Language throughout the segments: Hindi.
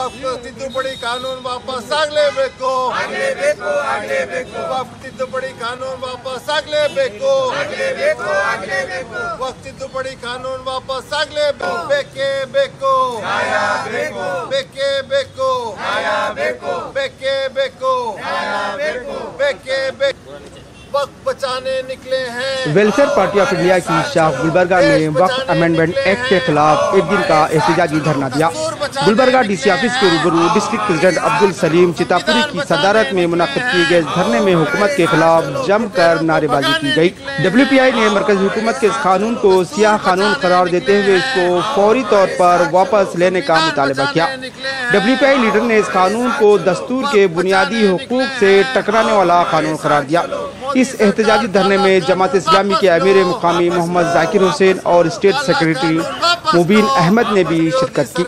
ವಕ್ಫ್ ತಿದ್ದುಪಡಿ ಕಾನೂನು ವಾಪಸ್ ಆಗಲೇಬೇಕು, ವಕ್ಫ್ ತಿದ್ದುಪಡಿ ಕಾನೂನು ವಾಪಸ್ ಆಗಲೇಬೇಕು, ವಕ್ಫ್ ತಿದ್ದುಪಡಿ ಕಾನೂನು ವಾಪಸ್ ಆಗಲೇಬೇಕು, ಬೇಕೇ ಬೇಕು, ಬೇಕೇ ಬೇಕು, ಬೇಕೇ ಬೇಕು, ಬೇಕೇ ಬೇಕು, वक्त बचाने निकले हैं। वेलफेयर पार्टी ऑफ इंडिया की शाख गुलबर्गा में वक्फ अमेंडमेंट एक्ट के खिलाफ एक दिन का एहतजाजी धरना दिया। गुलबर्गा डीसी ऑफिस के रूबरू डिस्ट्रिक्ट प्रेसिडेंट अब्दुल सलीम चितापुरी की सदारत में मुनक्किद किए गए धरने में हुकूमत के खिलाफ जमकर नारेबाजी की गई। WPI ने मरकजी हुकूमत के इस कानून को सियाह कानून करार देते हुए इसको फौरी तौर पर वापस लेने का मुतालबा किया। WPI लीडर ने इस कानून को दस्तूर के बुनियादी हुकूक से टकराने वाला कानून करार दिया। इस एहतजाजी धरने में जमात इस्लामी के अमीर मुकामी मोहम्मद जाकिर हुसैन और स्टेट सेक्रेटरी मुबीन अहमद ने भी शिरकत की।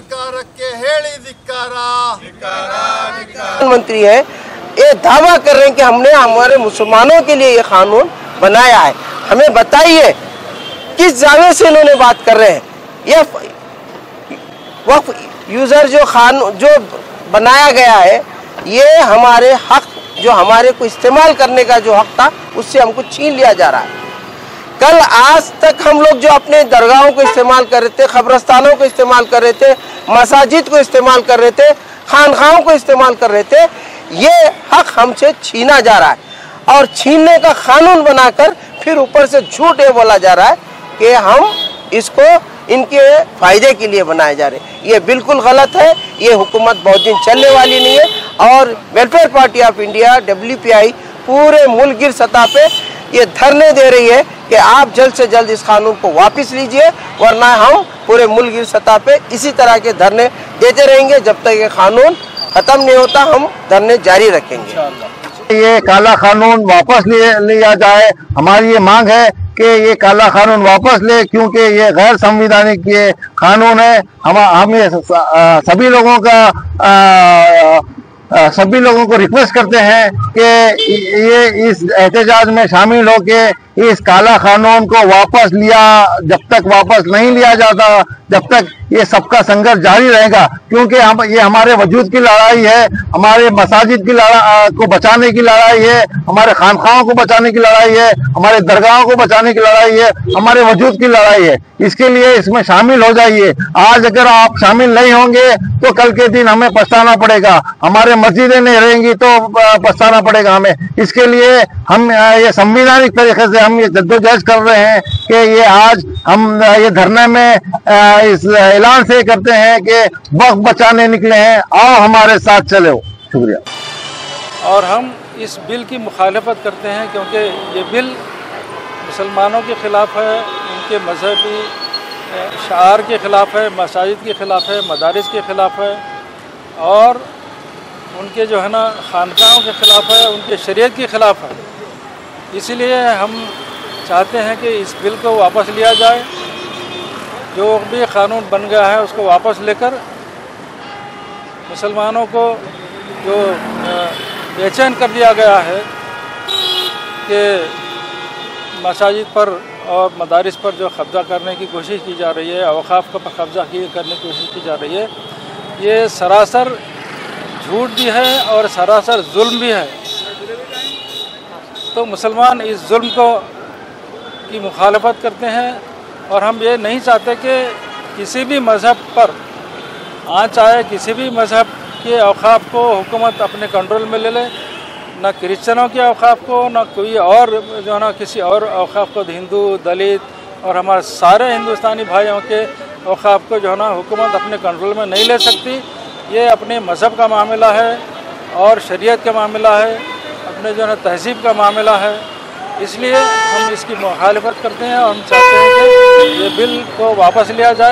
प्रधानमंत्री है, ये दावा कर रहे हैं कि हमने हमारे मुसलमानों के लिए ये कानून बनाया है। हमें बताइए किस जावे से इन्होंने बात कर रहे हैं। ये वक्फ यूजर जो बनाया गया है, ये हमारे हक जो हमारे को इस्तेमाल करने का जो हक था उससे हमको छीन लिया जा रहा है। कल आज तक हम लोग जो अपने दरगाहों को इस्तेमाल कर रहे थे, कब्रस्तानों को इस्तेमाल कर रहे थे, मसाजिद को इस्तेमाल कर रहे थे, खानखाहों को इस्तेमाल कर रहे थे, ये हक हमसे छीना जा रहा है। और छीनने का कानून बनाकर फिर ऊपर से झूठ ये बोला जा रहा है कि हम इसको इनके फायदे के लिए बनाए जा रहे हैं। ये बिल्कुल गलत है। ये हुकूमत बहुत दिन चलने वाली नहीं है। और welfare party of India WPI पूरे मुल्क गिर सतह पे ये धरने दे रही है कि आप जल्द से जल्द इस कानून को वापस लीजिए, वरना हम पूरे मुल्क गिर सतह पे इसी तरह के धरने देते रहेंगे जब तक ये कानून खत्म नहीं होता। हम धरने जारी रखेंगे। ये काला कानून वापस लिया जाए। हमारी ये मांग है कि ये काला कानून वापस ले, क्योंकि ये गैर संवैधानिक ये कानून है। हम ये सभी लोगों को रिक्वेस्ट करते हैं कि ये इस एहतजाज में शामिल होके इस काला कानून को वापस जब तक वापस नहीं लिया जाता, जब तक ये सबका संघर्ष जारी रहेगा। क्योंकि ये हमारे वजूद की लड़ाई है, हमारे मसाजिद की को बचाने की लड़ाई है, हमारे खानखाहों को बचाने की लड़ाई है, हमारे दरगाहों को बचाने की लड़ाई है, हमारे वजूद की लड़ाई है। इसके लिए इसमें शामिल हो जाइए। आज अगर आप शामिल नहीं होंगे तो कल के दिन हमें पछताना पड़ेगा। हमारे मस्जिदें नहीं रहेंगी तो पछताना पड़ेगा हमें। इसके लिए हम ये संवैधानिक तरीके से हम ये जद्दोजहद कर रहे हैं कि ये आज हम ये धरने में इस ऐलान से करते हैं कि वक्त बचाने निकले हैं, आओ हमारे साथ चलो। शुक्रिया। और हम इस बिल की मुखालफत करते हैं क्योंकि ये बिल मुसलमानों के ख़िलाफ़ है, उनके मजहबी शार के ख़िलाफ़ है, मसाजिद के ख़िलाफ़ है, मदारिस के ख़िलाफ़ है और उनके जो है ना खानकाहों के ख़िलाफ़ है, उनके शरीयत के ख़िलाफ़ है। इसीलिए हम चाहते हैं कि इस बिल को वापस लिया जाए। जो भी कानून बन गया है उसको वापस लेकर मुसलमानों को जो बेचैन कर दिया गया है कि मसाजिद पर और मदारिस पर जो कब्ज़ा करने की कोशिश की जा रही है, अवकाफ़ पर कब्ज़ा करने की कोशिश की जा रही है, ये सरासर झूठ भी है और सरासर जुल्म भी है। तो मुसलमान इस जुल्म की मुखालफत करते हैं और हम ये नहीं चाहते कि किसी भी मज़हब पर आँच आए, किसी भी मज़हब के औक़ाफ़ को हुकूमत अपने कंट्रोल में ले ले, ना क्रिश्चनों के औक़ाफ़ को, ना कोई और जो है ना किसी और औक़ाफ़ को, हिंदू, दलित और हमारे सारे हिंदुस्तानी भाइयों के औक़ाफ़ को जो है ना हुकूमत अपने कंट्रोल में नहीं ले सकती। ये अपने मज़हब का मामला है और शरीयत का मामला है, अपने जो है तहज़ीब का मामला है। इसलिए हम इसकी मुखालफत करते हैं और हम चाहते हैं कि ये बिल को वापस लिया जाए।